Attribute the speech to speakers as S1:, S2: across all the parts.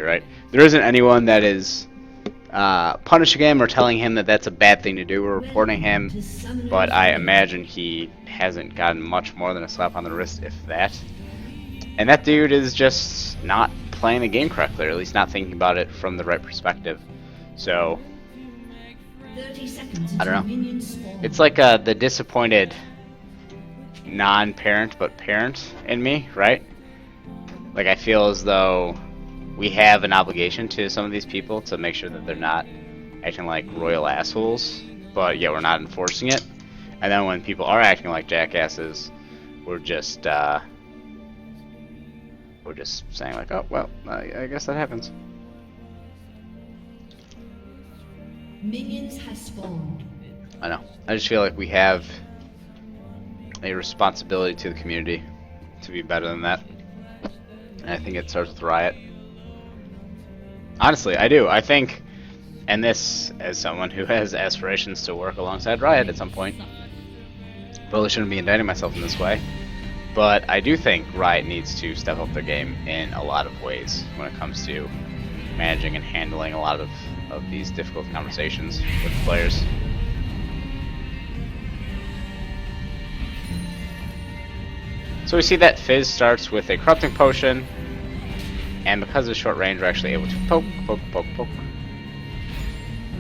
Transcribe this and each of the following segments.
S1: right? There isn't anyone that is punishing him or telling him that that's a bad thing to do or reporting him, but I imagine he hasn't gotten much more than a slap on the wrist, if that. And that dude is just not playing the game correctly, or at least not thinking about it from the right perspective. So, I don't know. It's like the disappointed non-parent but parent in me, right? Like, I feel as though we have an obligation to some of these people to make sure that they're not acting like royal assholes, but yet we're not enforcing it. And then when people are acting like jackasses, we're just saying like, oh well, I guess that happens.
S2: Minions have spawned.
S1: I know. I just feel like we have a responsibility to the community to be better than that. And I think it starts with Riot. Honestly, I do. I think, and this as someone who has aspirations to work alongside Riot at some point, probably shouldn't be indicting myself in this way, but I do think Riot needs to step up their game in a lot of ways when it comes to managing and handling a lot of these difficult conversations with players. So we see that Fizz starts with a corrupting potion, and because of short range, we're actually able to poke.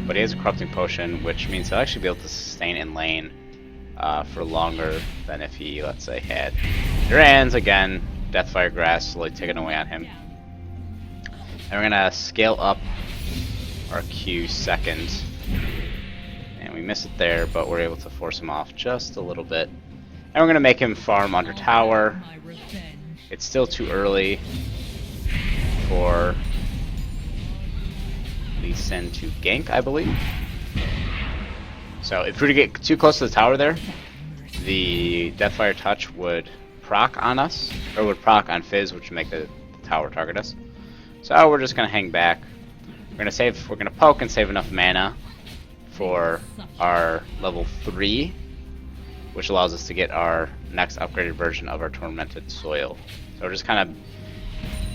S1: But he has a corrupting potion, which means he'll actually be able to sustain in lane for longer than if he, let's say, had Duran's. Again, Deathfire Grass slowly taken away on him. And we're gonna scale up our Q second, and we miss it there, but we're able to force him off just a little bit. And we're gonna make him farm under tower. It's still too early for Lee Sin to gank, I believe. So if we were to get too close to the tower there, the Deathfire Touch would proc on us, or would proc on Fizz, which would make the tower target us. So we're just gonna hang back. We're gonna poke and save enough mana for our level 3, which allows us to get our next upgraded version of our Tormented Soil. So we're just kind of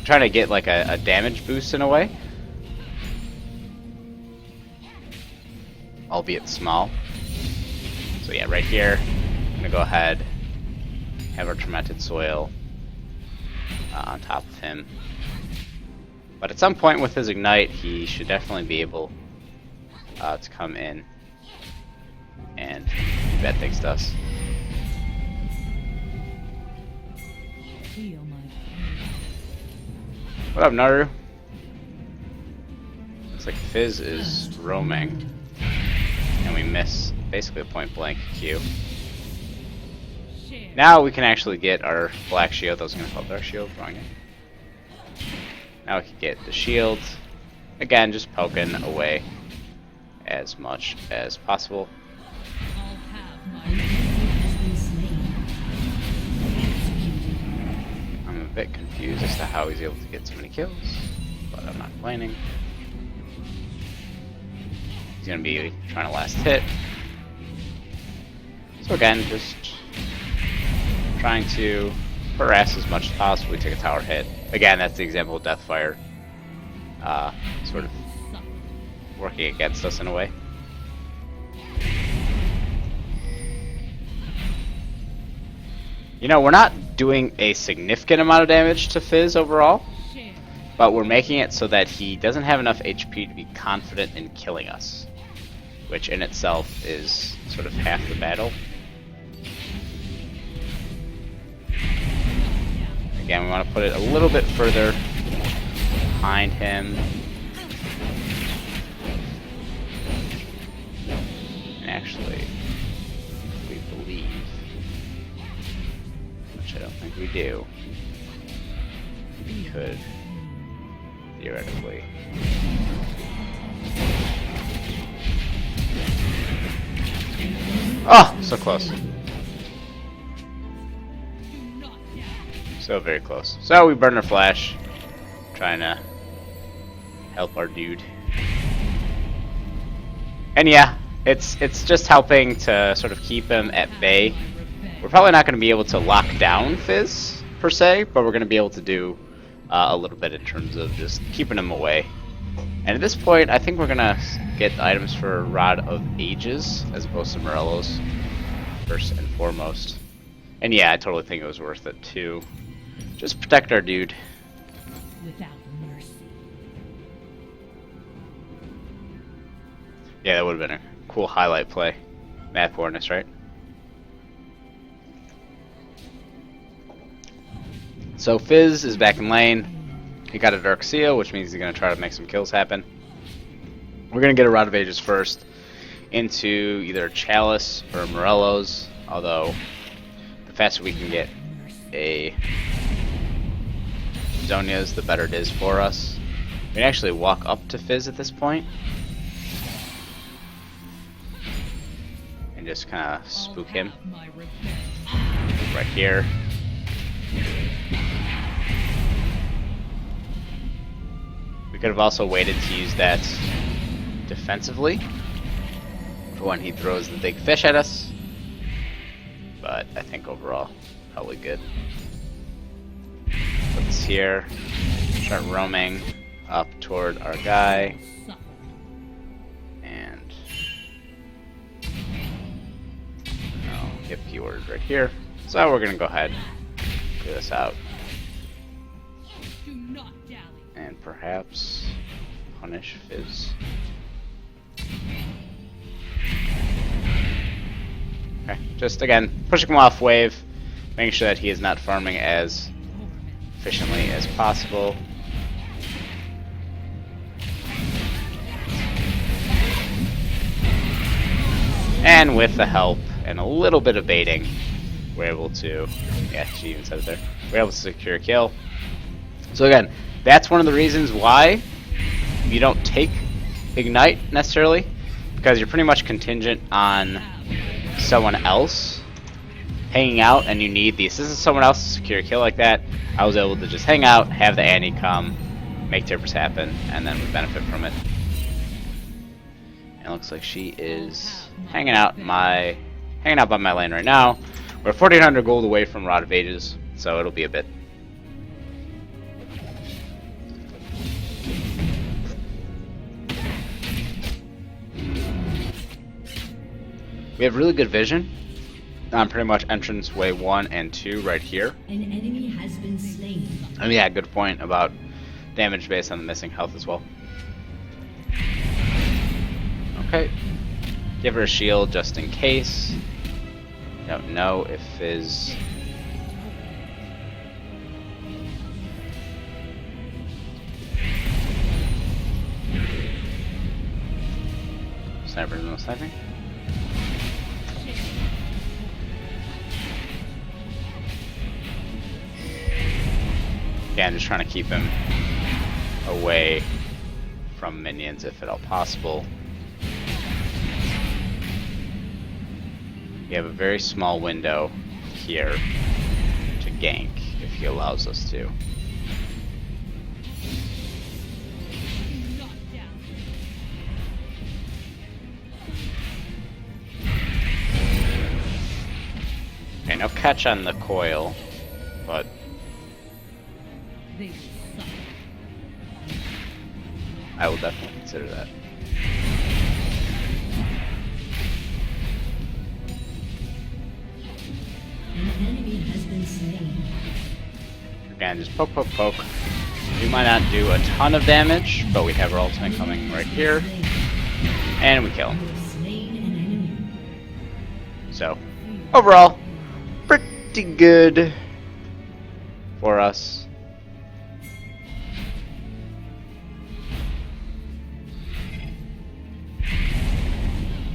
S1: trying to get like a damage boost in a way, albeit small. So yeah, right here, I'm gonna go ahead, have our Tormented Soil on top of him. But at some point with his Ignite, he should definitely be able to come in and do bad things to us. What up, Naru? Looks like Fizz is roaming, and we miss basically a point blank Q. Now we can actually get our black shield. I was going to call it dark shield, wrong name. Now we can get the shield. Again, just poking away as much as possible. I'm a bit confused as to how he's able to get so many kills, but I'm not complaining. He's going to be trying to last hit. So again, just trying to harass as much as possible. We take a tower hit. Again, that's the example of Deathfire sort of working against us in a way. You know, we're not doing a significant amount of damage to Fizz overall, but we're making it so that he doesn't have enough HP to be confident in killing us, which in itself is sort of half the battle. Again, we want to put it a little bit further behind him. And actually, if we believe, which I don't think we do, we could theoretically so close. So very close. So we burn our flash, trying to help our dude. And yeah, it's just helping to sort of keep him at bay. We're probably not going to be able to lock down Fizz per se, but we're going to be able to do a little bit in terms of just keeping him away. And at this point, I think we're gonna get items for Rod of Ages as opposed to Morello's first and foremost. And yeah, I totally think it was worth it to just protect our dude.
S2: Without mercy.
S1: Yeah, that would have been a cool highlight play. Map awareness, right? So Fizz is back in lane. He got a Dark Seal, which means he's going to try to make some kills happen. We're going to get a Rod of Ages first into either Chalice or Morello's, although the faster we can get a Zonia's, the better it is for us. We can actually walk up to Fizz at this point and just kind of spook him right here. We could have also waited to use that defensively for when he throws the big fish at us, but I think overall probably good. Put this here, start roaming up toward our guy, and I'll get keywords right here. So we're gonna go ahead and clear this out. And perhaps punish Fizz. Okay, just again, pushing him off wave, making sure that he is not farming as efficiently as possible. And with the help and a little bit of baiting, we're able to, yeah, she even said it there, we're able to secure a kill. So again, that's one of the reasons why you don't take Ignite necessarily, because you're pretty much contingent on someone else hanging out, and you need the assistance of someone else to secure a kill like that. I was able to just hang out, have the Annie come, make tippers happen, and then we benefit from it. And it looks like she is hanging out by my lane right now. We're 1,400 gold away from Rod of Ages, so it'll be a bit. We have really good vision on pretty much entrance way 1 and 2 right here.
S2: An enemy has been slain.
S1: And yeah, good point about damage based on the missing health as well. Okay. Give her a shield just in case. Don't know if Fizz... Sniper's no sniping? Yeah, I'm just trying to keep him away from minions if at all possible. We have a very small window here to gank if he allows us to. Okay, no catch on the coil, but I will definitely consider that.
S2: An enemy has been slain.
S1: Again, just poke, poke, poke. We might not do a ton of damage, but we have our ultimate coming right here, and we kill him. So, overall, pretty good for us.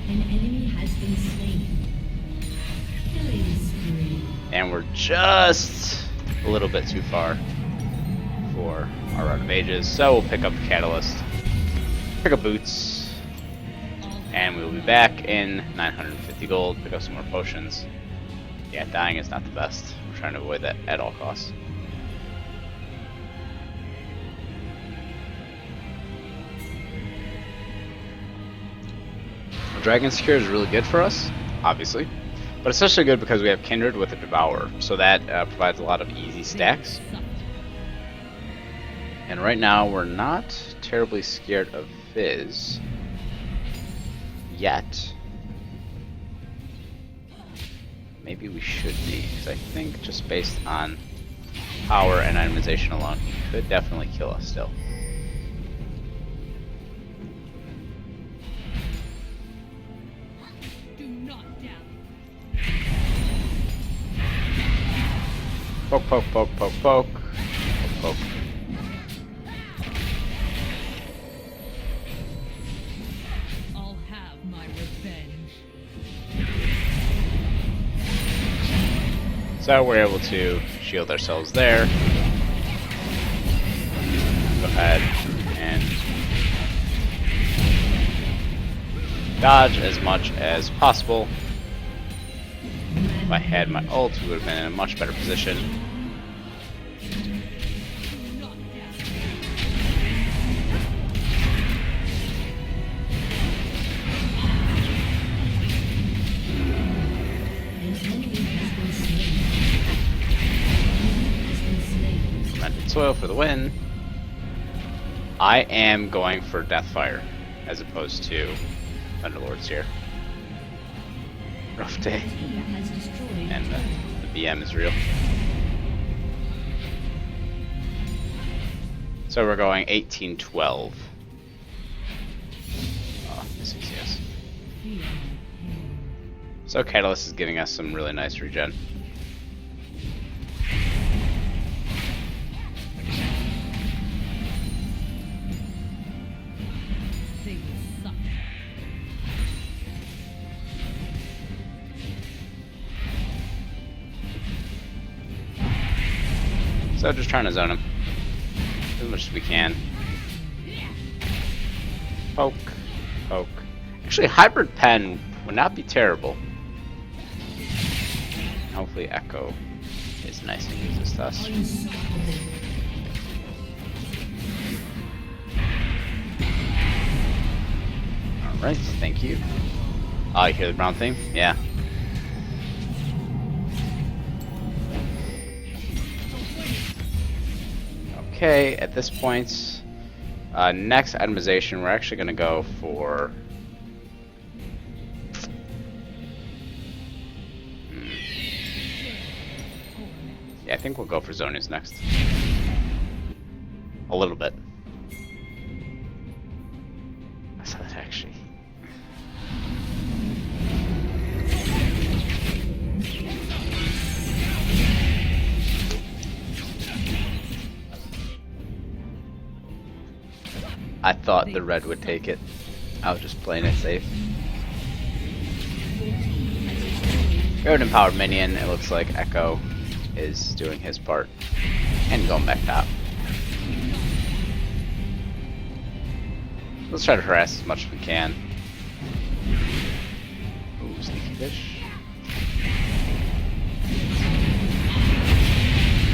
S2: An enemy has been slain. Killing spree.
S1: And we're just a little bit too far for our Rod of Ages, so we'll pick up the Catalyst, pick up Boots, and we'll be back in 950 gold, pick up some more potions. Yeah, dying is not the best. We're trying to avoid that at all costs. Dragon Secure is really good for us, obviously, but especially good because we have Kindred with a Devourer, so that provides a lot of easy stacks. And right now, we're not terribly scared of Fizz yet. Maybe we should be, because I think just based on power and itemization alone, he could definitely kill us still.
S2: Do not doubt.
S1: Poke, poke, poke, poke, poke. Poke, poke.
S2: I'll have my revenge.
S1: So we're able to shield ourselves there. Go ahead and dodge as much as possible. If I had my ult, we would have been in a much better position. Fermented soil for the win. I am going for Deathfire as opposed to Thunderlords here. Rough day. And the BM is real. So we're going 18-12. Oh, this is yes. So Catalyst is giving us some really nice regen. So just trying to zone him as much as we can. Poke, poke. Actually, Hybrid Pen would not be terrible. Hopefully Echo is nice and uses to us. Alright, thank you. Oh, you hear the brown theme? Yeah. Okay, at this point, next itemization, we're actually going to go for... Yeah, I think we'll go for Zonius next. A little bit. I saw that actually. I thought the red would take it. I was just playing it safe. We have an empowered minion. It looks like Echo is doing his part and going back top. Let's try to harass as much as we can. Ooh, sneaky fish.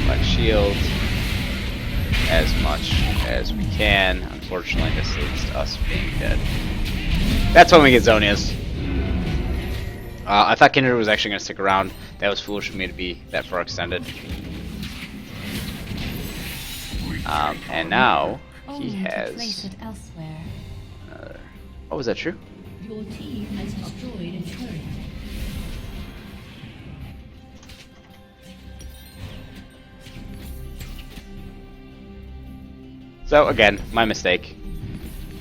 S1: Like shield as much as we can. Unfortunately, this leads to us being dead. That's when we get Zonius. I thought Kindred was actually going to stick around. That was foolish of me to be that far extended. And now he has. Oh, was that true?
S2: Your team has destroyed a turret.
S1: So again, my mistake.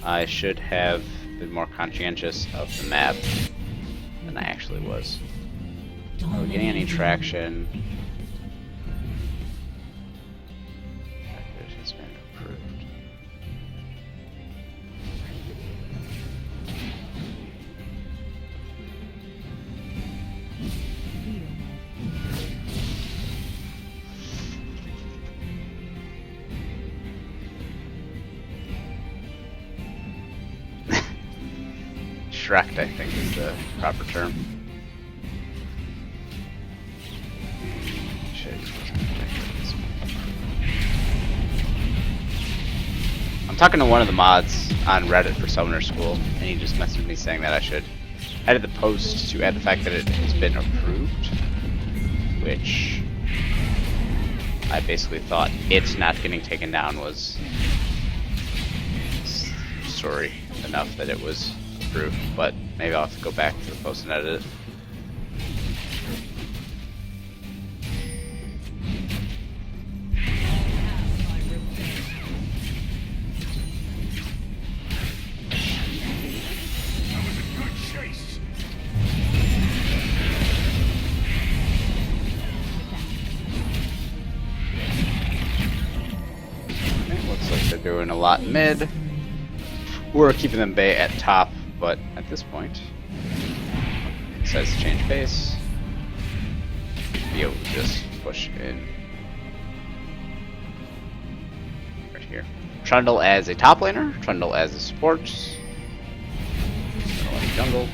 S1: I should have been more conscientious of the map than I actually was. Are we getting any traction? It has been approved. Shrek, I think, is the proper term. I'm talking to one of the mods on Reddit for Summoner School, and he just messaged me saying that I should edit the post to add the fact that it has been approved, which I basically thought it not getting taken down was story enough that it was approved, but maybe I'll have to go back to the post and edit it. They're doing a lot mid. We're keeping them bay at top, but at this point, it says change base. Be able to just push in right here. Trundle as a top laner, Trundle as a support, Trundle as a jungle.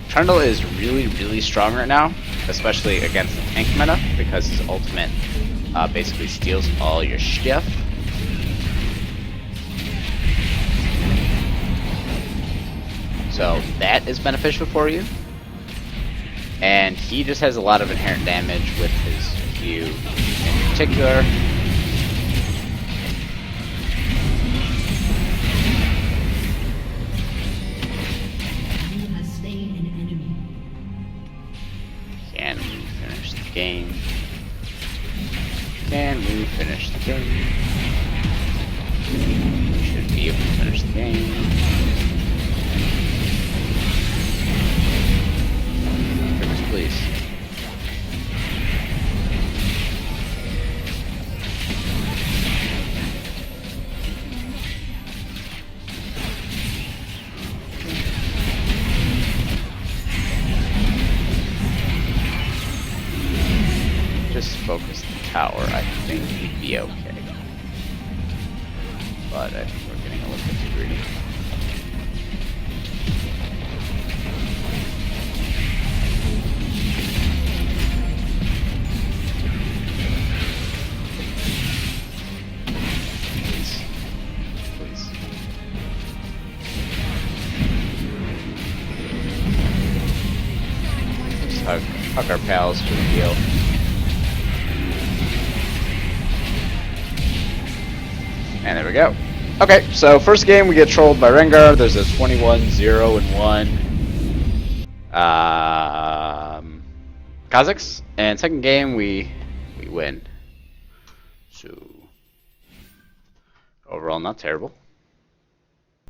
S1: Trundle is really strong right now, especially against the tank meta, because his ultimate basically steals all your stuff. So that is beneficial for you. And he just has a lot of inherent damage with his Q in particular. Can we finish the game? Can we finish the game? We should be able to finish the game. Finish, please. Just focus the tower, I think we'd be okay. But I think we're getting a little bit too greedy. Please. Please. Just hug our pals for the deal. And there we go. Okay, so first game we get trolled by Rengar. There's a 21-0-1 Kha'Zix, and second game we win. So overall, not terrible.